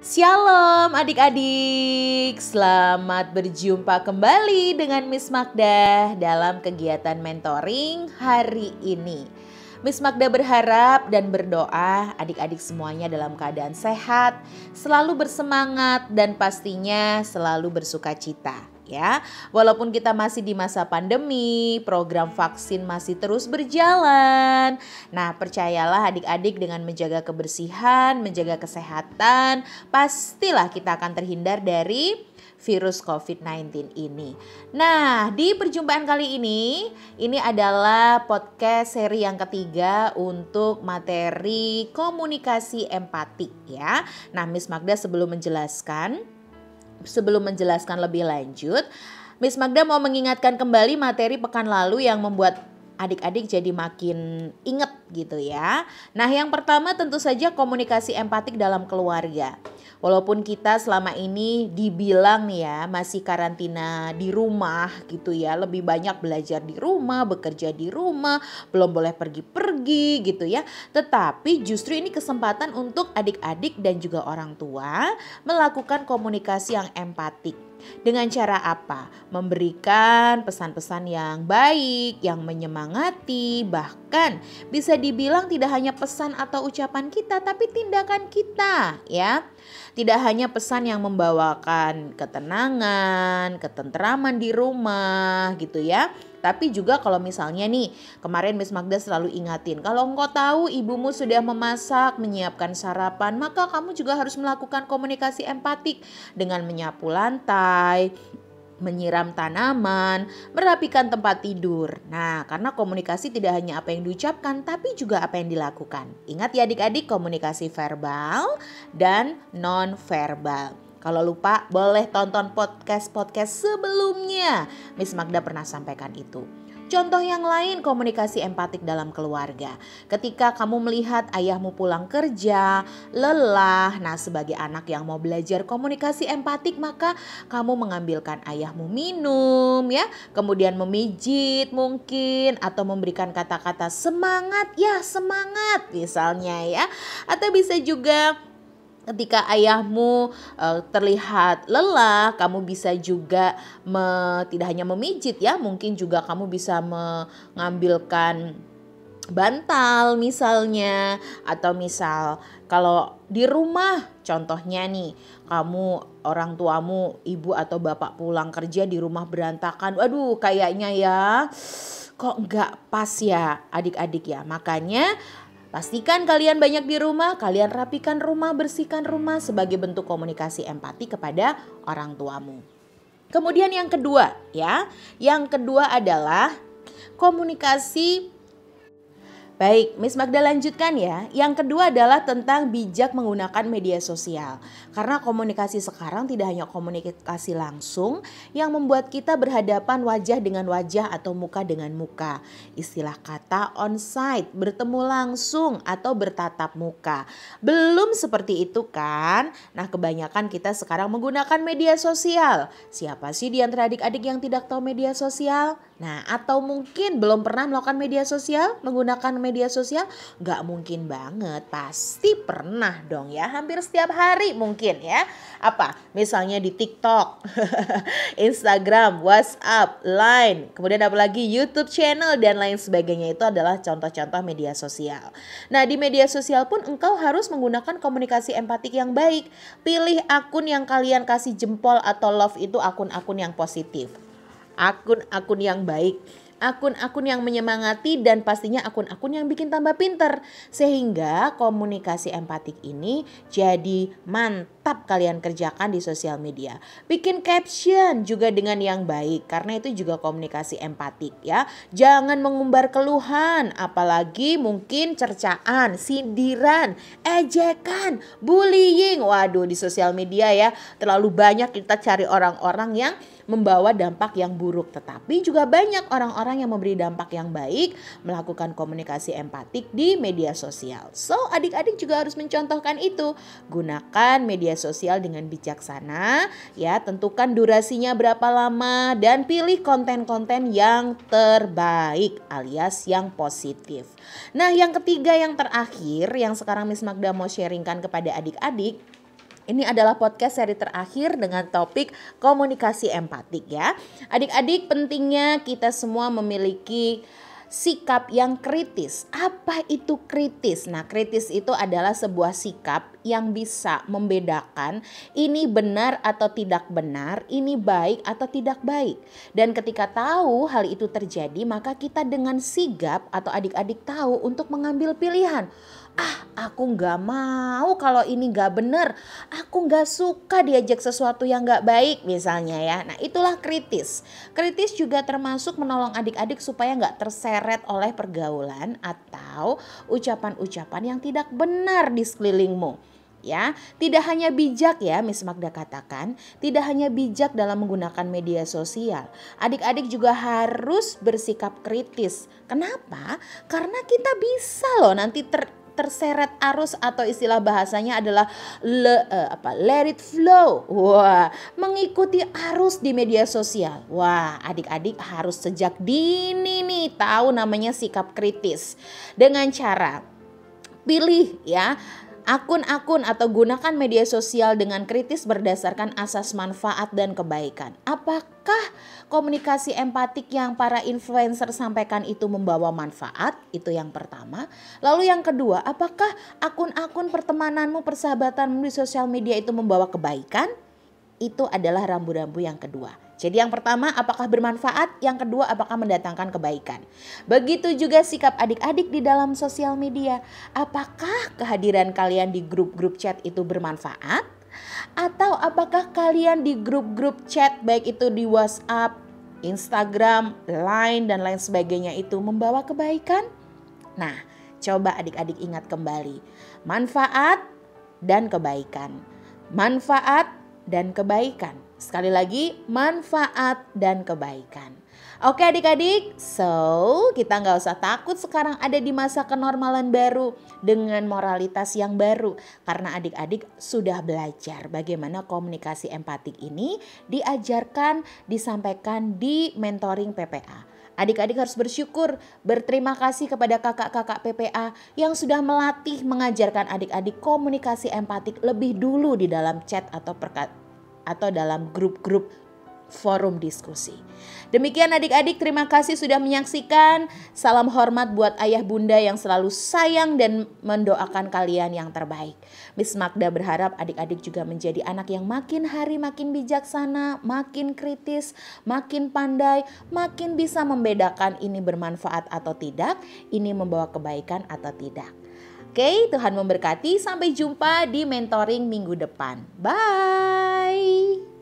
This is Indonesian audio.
Shalom adik-adik, selamat berjumpa kembali dengan Miss Magda dalam kegiatan mentoring hari ini. Miss Magda berharap dan berdoa adik-adik semuanya dalam keadaan sehat, selalu bersemangat dan pastinya selalu bersukacita. Ya, walaupun kita masih di masa pandemi, program vaksin masih terus berjalan. Nah, percayalah adik-adik dengan menjaga kebersihan, menjaga kesehatan, pastilah kita akan terhindar dari virus COVID-19 ini. Nah, di perjumpaan kali ini adalah podcast seri yang ketiga untuk materi komunikasi empatik ya. Nah, Miss Magda sebelum menjelaskan lebih lanjut, Miss Magda mau mengingatkan kembali materi pekan lalu yang membuat adik-adik jadi makin inget gitu ya. Nah, yang pertama tentu saja komunikasi empatik dalam keluarga. Walaupun kita selama ini dibilang nih ya masih karantina di rumah gitu ya, lebih banyak belajar di rumah, bekerja di rumah, belum boleh pergi-pergi gitu ya. Tetapi justru ini kesempatan untuk adik-adik dan juga orang tua melakukan komunikasi yang empatik. Dengan cara apa? Memberikan pesan-pesan yang baik, yang menyemangati, bahkan bisa dibilang tidak hanya pesan atau ucapan kita, tapi tindakan kita ya. Tidak hanya pesan yang membawakan ketenangan, ketentraman di rumah gitu ya. Tapi juga kalau misalnya nih, kemarin Miss Magda selalu ingatin, kalau engkau tahu ibumu sudah memasak, menyiapkan sarapan, maka kamu juga harus melakukan komunikasi empatik dengan menyapu lantai, menyiram tanaman, merapikan tempat tidur. Nah, karena komunikasi tidak hanya apa yang diucapkan, tapi juga apa yang dilakukan. Ingat ya adik-adik, komunikasi verbal dan non-verbal. Kalau lupa boleh tonton podcast sebelumnya. Miss Magda pernah sampaikan itu. Contoh yang lain komunikasi empatik dalam keluarga. Ketika kamu melihat ayahmu pulang kerja, lelah, nah sebagai anak yang mau belajar komunikasi empatik maka kamu mengambilkan ayahmu minum ya, kemudian memijit mungkin atau memberikan kata-kata semangat ya semangat misalnya ya. Atau bisa juga ketika ayahmu terlihat lelah, kamu bisa juga tidak hanya memijit ya, mungkin juga kamu bisa mengambilkan bantal misalnya. Atau misal kalau di rumah contohnya nih, kamu orang tuamu, ibu atau bapak pulang kerja di rumah berantakan. Waduh kayaknya ya kok nggak pas ya adik-adik ya. Makanya pastikan kalian banyak di rumah, kalian rapikan rumah, bersihkan rumah sebagai bentuk komunikasi empati kepada orang tuamu. Kemudian yang kedua ya, yang kedua adalah komunikasi. Baik, Miss Magda lanjutkan ya. Yang kedua adalah tentang bijak menggunakan media sosial. Karena komunikasi sekarang tidak hanya komunikasi langsung yang membuat kita berhadapan wajah dengan wajah atau muka dengan muka. Istilah kata onsite, bertemu langsung atau bertatap muka. Belum seperti itu kan? Nah, kebanyakan kita sekarang menggunakan media sosial. Siapa sih di antara adik-adik yang tidak tahu media sosial? Nah, atau mungkin belum pernah melakukan media sosial, menggunakan media sosial? Gak mungkin banget, pasti pernah dong ya, hampir setiap hari mungkin ya. Apa? Misalnya di TikTok, Instagram, WhatsApp, Line, kemudian apalagi YouTube channel dan lain sebagainya, itu adalah contoh-contoh media sosial. Nah, di media sosial pun engkau harus menggunakan komunikasi empatik yang baik. Pilih akun yang kalian kasih jempol atau love itu akun-akun yang positif. Akun-akun yang baik, akun-akun yang menyemangati dan pastinya akun-akun yang bikin tambah pinter. Sehingga komunikasi empatik ini jadi mantap kalian kerjakan di sosial media. Bikin caption juga dengan yang baik karena itu juga komunikasi empatik ya. Jangan mengumbar keluhan, apalagi mungkin cercaan, sindiran, ejekan, bullying. Waduh, di sosial media ya terlalu banyak kita cari orang-orang yang membawa dampak yang buruk, tetapi juga banyak orang-orang yang memberi dampak yang baik melakukan komunikasi empatik di media sosial. So, adik-adik juga harus mencontohkan itu. Gunakan media sosial dengan bijaksana, ya, tentukan durasinya berapa lama dan pilih konten-konten yang terbaik alias yang positif. Nah, yang ketiga yang terakhir yang sekarang Miss Magda mau sharingkan kepada adik-adik Ini adalah podcast seri terakhir dengan topik komunikasi empatik ya. Adik-adik, pentingnya kita semua memiliki sikap yang kritis. Apa itu kritis? Nah, kritis itu adalah sebuah sikap yang bisa membedakan ini benar atau tidak benar, ini baik atau tidak baik. Dan ketika tahu hal itu terjadi, maka kita dengan sigap atau adik-adik tahu untuk mengambil pilihan. Aku gak mau kalau ini gak benar. Aku gak suka diajak sesuatu yang gak baik misalnya ya. Nah, itulah kritis. Kritis juga termasuk menolong adik-adik supaya gak terseret oleh pergaulan atau ucapan-ucapan yang tidak benar di sekelilingmu. Ya, tidak hanya bijak ya, Miss Magda katakan, tidak hanya bijak dalam menggunakan media sosial. Adik-adik juga harus bersikap kritis. Kenapa? Karena kita bisa loh nanti terseret arus atau istilah bahasanya adalah let it flow. Wah, mengikuti arus di media sosial. Wah, adik-adik harus sejak dini nih tahu namanya sikap kritis. Dengan cara pilih ya akun-akun atau gunakan media sosial dengan kritis berdasarkan asas manfaat dan kebaikan. Apakah komunikasi empatik yang para influencer sampaikan itu membawa manfaat? Itu yang pertama. Lalu yang kedua, apakah akun-akun pertemananmu, persahabatanmu di sosial media itu membawa kebaikan? Itu adalah rambu-rambu yang kedua. Jadi yang pertama, apakah bermanfaat? Yang kedua, apakah mendatangkan kebaikan? Begitu juga sikap adik-adik di dalam sosial media. Apakah kehadiran kalian di grup-grup chat itu bermanfaat? Atau apakah kalian di grup-grup chat baik itu di WhatsApp, Instagram, Line dan lain sebagainya itu membawa kebaikan? Nah, coba adik-adik ingat kembali. Manfaat dan kebaikan. Manfaat dan kebaikan. Sekali lagi, manfaat dan kebaikan. Oke adik-adik, so kita gak usah takut sekarang ada di masa kenormalan baru dengan moralitas yang baru. Karena adik-adik sudah belajar bagaimana komunikasi empatik ini diajarkan, disampaikan di mentoring PPA. Adik-adik harus bersyukur, berterima kasih kepada kakak-kakak PPA yang sudah melatih mengajarkan adik-adik komunikasi empatik lebih dulu di dalam chat atau dalam grup-grup forum diskusi. Demikian adik-adik, terima kasih sudah menyaksikan. Salam hormat buat ayah bunda yang selalu sayang dan mendoakan kalian yang terbaik. Miss Magda berharap adik-adik juga menjadi anak yang makin hari makin bijaksana, makin kritis, makin pandai, makin bisa membedakan ini bermanfaat atau tidak, ini membawa kebaikan atau tidak. Oke, Tuhan memberkati. Sampai jumpa di mentoring minggu depan. Bye.